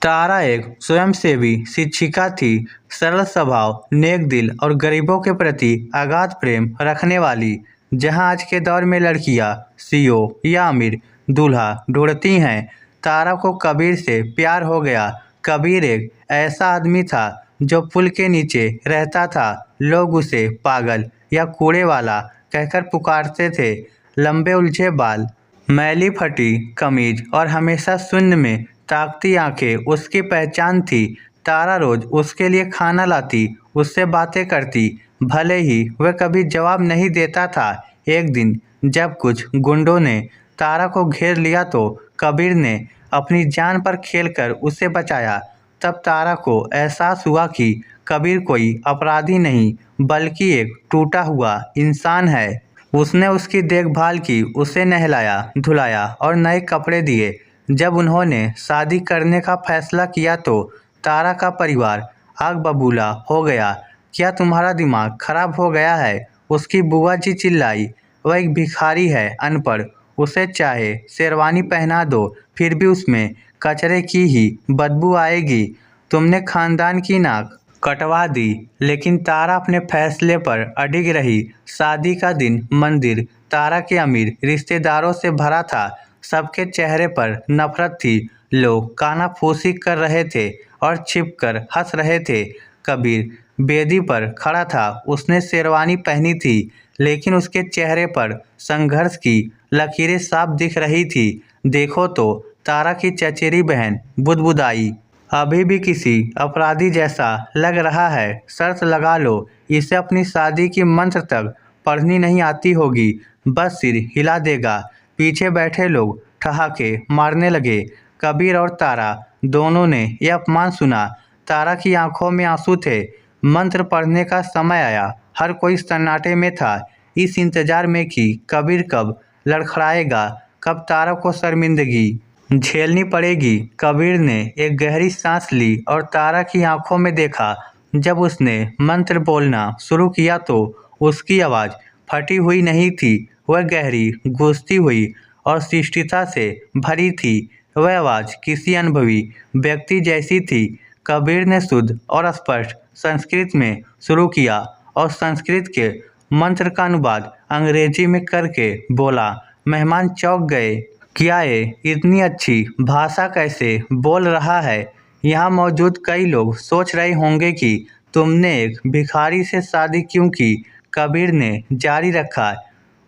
तारा एक स्वयंसेवी शिक्षिका थी, सरल स्वभाव, नेक दिल और गरीबों के प्रति अगाध प्रेम रखने वाली। जहां आज के दौर में लड़कियां सीईओ या अमीर दूल्हा ढूंढती हैं, तारा को कबीर से प्यार हो गया। कबीर एक ऐसा आदमी था जो पुल के नीचे रहता था। लोग उसे पागल या कूड़े वाला कहकर पुकारते थे। लंबे उलझे बाल, मैली फटी कमीज और हमेशा शून्य में ताकती आंखें उसकी पहचान थी। तारा रोज उसके लिए खाना लाती, उससे बातें करती, भले ही वह कभी जवाब नहीं देता था। एक दिन जब कुछ गुंडों ने तारा को घेर लिया तो कबीर ने अपनी जान पर खेलकर उसे बचाया। तब तारा को एहसास हुआ कि कबीर कोई अपराधी नहीं बल्कि एक टूटा हुआ इंसान है। उसने उसकी देखभाल की, उसे नहलाया धुलाया और नए कपड़े दिए। जब उन्होंने शादी करने का फैसला किया तो तारा का परिवार आग बबूला हो गया। क्या तुम्हारा दिमाग खराब हो गया है? उसकी बुआ जी चिल्लाई। वह एक भिखारी है, अनपढ़। उसे चाहे शेरवानी पहना दो फिर भी उसमें कचरे की ही बदबू आएगी। तुमने खानदान की नाक कटवा दी, लेकिन तारा अपने फैसले पर अडिग रही। शादी का दिन मंदिर तारा के अमीर रिश्तेदारों से भरा था। सबके चेहरे पर नफरत थी। लोग कानाफूसी कर रहे थे और छिपकर हंस रहे थे। कबीर बेदी पर खड़ा था। उसने शेरवानी पहनी थी, लेकिन उसके चेहरे पर संघर्ष की लकीरें साफ दिख रही थी। देखो तो, तारा की चचेरी बहन बुदबुदाई। अभी भी किसी अपराधी जैसा लग रहा है। शर्त लगा लो, इसे अपनी शादी की मंत्र तक पढ़नी नहीं आती होगी, बस सिर हिला देगा। पीछे बैठे लोग ठहाके मारने लगे। कबीर और तारा दोनों ने यह अपमान सुना। तारा की आंखों में आंसू थे। मंत्र पढ़ने का समय आया। हर कोई सन्नाटे में था, इस इंतजार में कि कबीर कब लड़खड़ाएगा, कब तारा को शर्मिंदगी झेलनी पड़ेगी। कबीर ने एक गहरी सांस ली और तारा की आंखों में देखा। जब उसने मंत्र बोलना शुरू किया तो उसकी आवाज़ फटी हुई नहीं थी, वह गहरी, गूंजती हुई और शिष्टता से भरी थी। वह आवाज़ किसी अनुभवी व्यक्ति जैसी थी। कबीर ने शुद्ध और स्पष्ट संस्कृत में शुरू किया और संस्कृत के मंत्र का अनुवाद अंग्रेजी में करके बोला। मेहमान चौंक गए। क्या ये इतनी अच्छी भाषा कैसे बोल रहा है? यहाँ मौजूद कई लोग सोच रहे होंगे कि तुमने एक भिखारी से शादी क्यों की। कबीर ने जारी रखा।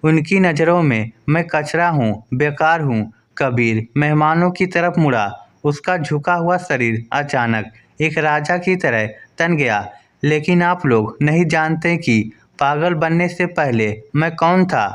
उनकी नज़रों में मैं कचरा हूँ, बेकार हूँ। कबीर मेहमानों की तरफ मुड़ा। उसका झुका हुआ शरीर अचानक एक राजा की तरह तन गया। लेकिन आप लोग नहीं जानते कि पागल बनने से पहले मैं कौन था।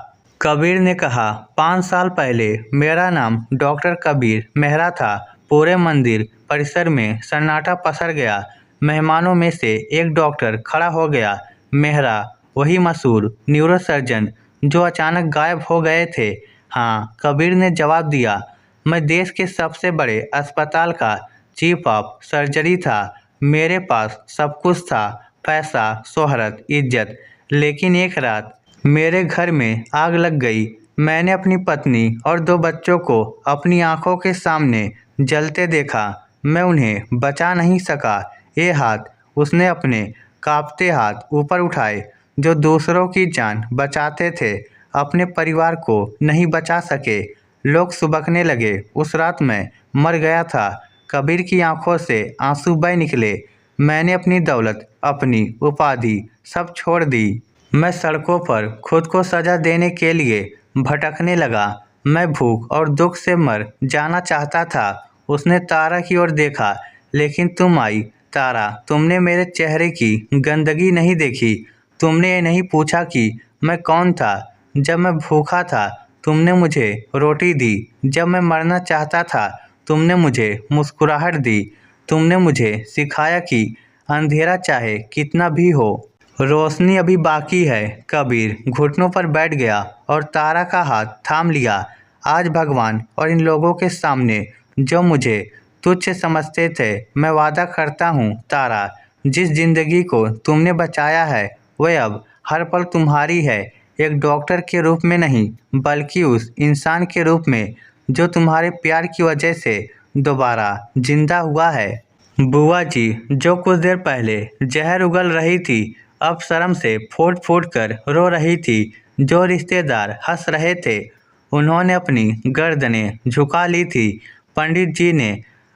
कबीर ने कहा, 5 साल पहले मेरा नाम डॉक्टर कबीर मेहरा था। पूरे मंदिर परिसर में सन्नाटा पसर गया। मेहमानों में से एक डॉक्टर खड़ा हो गया। मेहरा, वही मशहूर न्यूरोसर्जन जो अचानक गायब हो गए थे। हाँ, कबीर ने जवाब दिया। मैं देश के सबसे बड़े अस्पताल का चीफ ऑफ सर्जरी था। मेरे पास सब कुछ था, पैसा, शोहरत, इज्जत। लेकिन एक रात मेरे घर में आग लग गई। मैंने अपनी पत्नी और 2 बच्चों को अपनी आंखों के सामने जलते देखा। मैं उन्हें बचा नहीं सका। ये हाथ, उसने अपने कांपते हाथ ऊपर उठाए, जो दूसरों की जान बचाते थे, अपने परिवार को नहीं बचा सके। लोग सुबकने लगे। उस रात मैं मर गया था। कबीर की आंखों से आंसू बह निकले। मैंने अपनी दौलत, अपनी उपाधि सब छोड़ दी। मैं सड़कों पर खुद को सजा देने के लिए भटकने लगा। मैं भूख और दुख से मर जाना चाहता था। उसने तारा की ओर देखा। लेकिन तुम आई तारा, तुमने मेरे चेहरे की गंदगी नहीं देखी। तुमने ये नहीं पूछा कि मैं कौन था। जब मैं भूखा था तुमने मुझे रोटी दी। जब मैं मरना चाहता था तुमने मुझे मुस्कुराहट दी। तुमने मुझे सिखाया कि अंधेरा चाहे कितना भी हो, रोशनी अभी बाकी है। कबीर घुटनों पर बैठ गया और तारा का हाथ थाम लिया। आज भगवान और इन लोगों के सामने जो मुझे तुच्छ समझते थे, मैं वादा करता हूँ तारा, जिस जिंदगी को तुमने बचाया है वह अब हर पल तुम्हारी है। एक डॉक्टर के रूप में नहीं, बल्कि उस इंसान के रूप में जो तुम्हारे प्यार की वजह से दोबारा जिंदा हुआ है। बुआ जी, जो कुछ देर पहले जहर उगल रही थी, अब शर्म से फूट फूट कर रो रही थी। जो रिश्तेदार हंस रहे थे, उन्होंने अपनी गर्दनें झुका ली थी। पंडित जी ने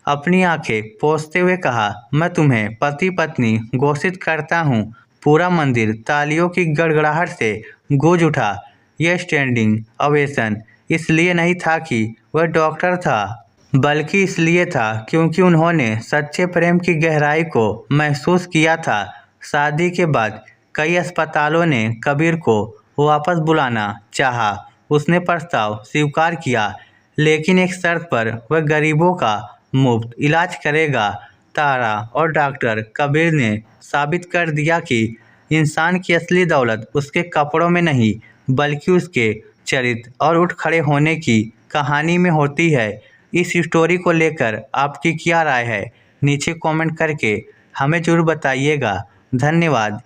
अपनी आंखें पोंछते हुए कहा, मैं तुम्हें पति पत्नी घोषित करता हूँ। पूरा मंदिर तालियों की गड़गड़ाहट से गूंज उठा। यह स्टैंडिंग ओवेशन इसलिए नहीं था कि वह डॉक्टर था, बल्कि इसलिए था क्योंकि उन्होंने सच्चे प्रेम की गहराई को महसूस किया था। शादी के बाद कई अस्पतालों ने कबीर को वापस बुलाना चाहा। उसने प्रस्ताव स्वीकार किया, लेकिन एक शर्त पर, वह गरीबों का मुफ्त इलाज करेगा। तारा और डॉक्टर कबीर ने साबित कर दिया कि इंसान की असली दौलत उसके कपड़ों में नहीं, बल्कि उसके चरित्र और उठ खड़े होने की कहानी में होती है। इस स्टोरी को लेकर आपकी क्या राय है? नीचे कमेंट करके हमें ज़रूर बताइएगा। धन्यवाद।